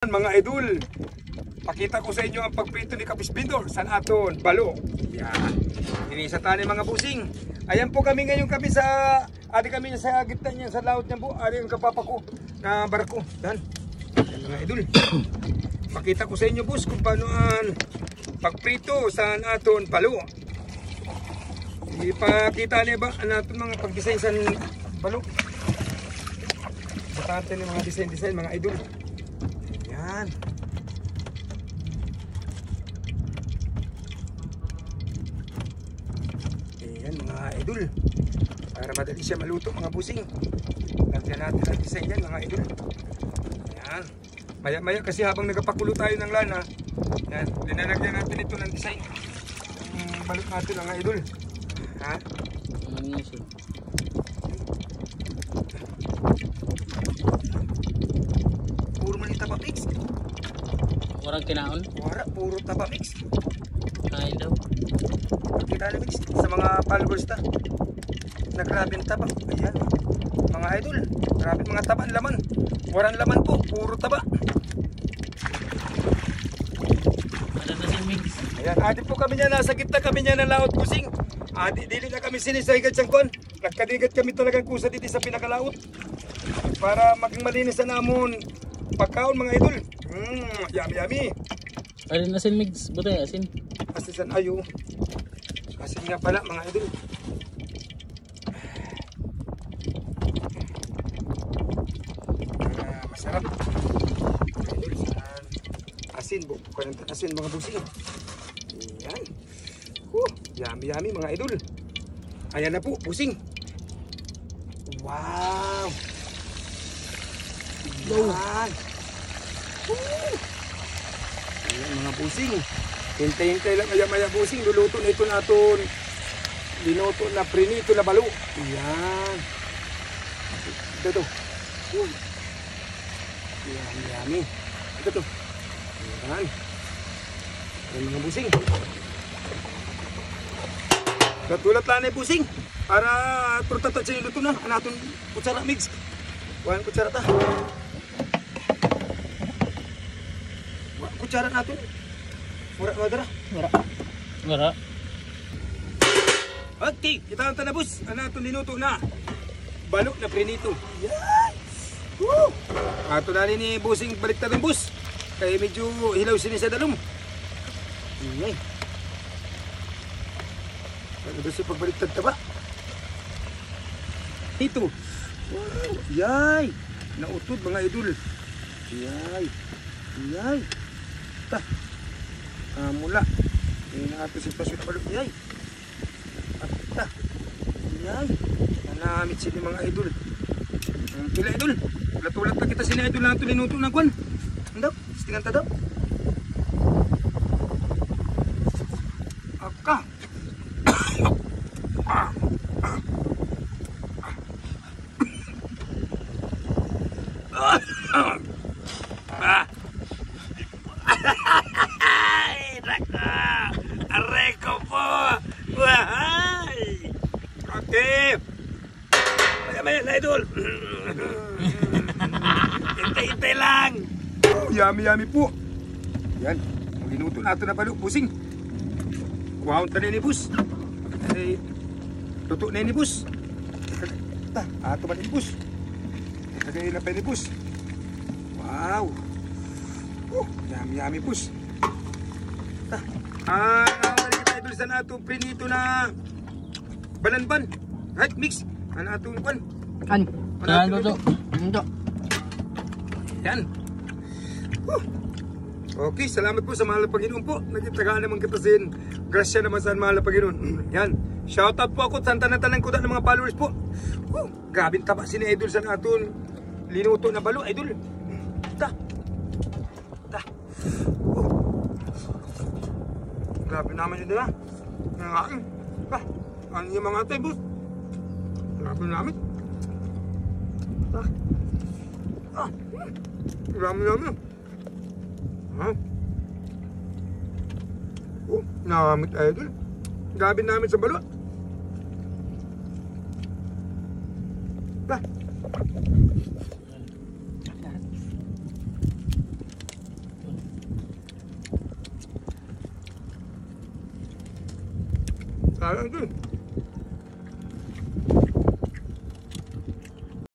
Mga idol, pakita ko sa inyo ang pagprito ni Kapis Bindor sa aton balo. Yan. Inisa tani mga busing. Ayan po kami ngayon adi kami sa gitna niya sa laut niya po. Adi ang kapapa ko na barko. Yan. Yan mga idol. Pakita ko sa inyo boss kung paano ang pagprito sa aton balo. Ipakita niya ba ang aton mga pag-design sa balo. Bakante ni mga design mga idol. Yan. Ayan mga idol. Para madali siya maluto mga busing. Lagyan natin ang design yan mga idol. Ayan. Maya kasi habang nagpapakulo tayo ng lana, yan, linalagyan natin ito ng design. Balot natin mga idol. Ha? Puro man yung taba mix. Orang kinaon? Wala, puro taba mix. Kain daw. Kita na mix sa mga followers ta. Nagrabe ang taba. Ayan. Mga idol, grabe mga taba ang laman. Walang laman po, puro taba. Ada na siyang mix. Ayan, adi po kami niya, nasa gitna kami niya ng laot kusing. Adi, dili na kami sinisaygat siyang kon. Nagkadigat kami talagang kusa dito sa pinakalaot. Para maging malinis na namon pagkaon mga idol. Yummy. Ada na siyang mix. Buta asin. Asisan ayo. Asin nga pala mga idol. Masarap. Asin, bukan asin mga busing. Ayan. Yummy mga idol. Ayan na po, busing. Wow. Ayan. Ayan mga busing. Hintay-hintay lang maya busing. Luluto na ito natin. Linuto na prinito na balo. Ayan. Ito. Yummy. Ito. Ayan. Ayan mga busing. Natulat lang na busing. Para turtatot siya luto na. Anatong kutsara mix. Kuhaan kutsara ta. Kutsara natin. Mura madara. Wala. Okay, kita ang tanabos. Anatong linuto na. Balok na prinito. Yan. Woo! Ato na ni busing baliktad ng bus. Kaya medyo hilaw sini sa dalom. Ingay. Ano ba siya pagbaliktad ka ba? Ito. Wow. Yay. Nautod mga idol. Yay. Ta. Mula. Ini na ato si pasok balok. Yay. Ta. Yay. Nanamit sila mga idol. Pila idol. Tulat na kita sila idol na ito linuto na kwan. Andaw. Stingan ta daw. Aka. Aray ko po. Okay. Maya na idol. Hintay lang. Yummy po. Yan. Linuto natin na balo. Busing. Kuhaon ta ni bus. Tuto na ni bus. Ato man ni bus. Kagay na pa ni bus. Wow. Yummy bus. Kita idol sa nato prinito na balanban. Right mix. Ano atong kwan? Ano to? Ito. Yan. Okay, salamat po sa mahal na Panginoon po. Nagitagaan naman kita sin. Grasya naman sa mahal na Panginoon. Yan. Shoutout po ako sa tanan-tanan ko ng mga followers po. Grabing taba si idol sa naton linuto na balo, idol. Ta. Grabe naman yun diba? Nangain. Ano yung mga tayo, boss? Grabe namin. Grabe namin. Namit idol. Grabe namin sa balo. Kaya ito.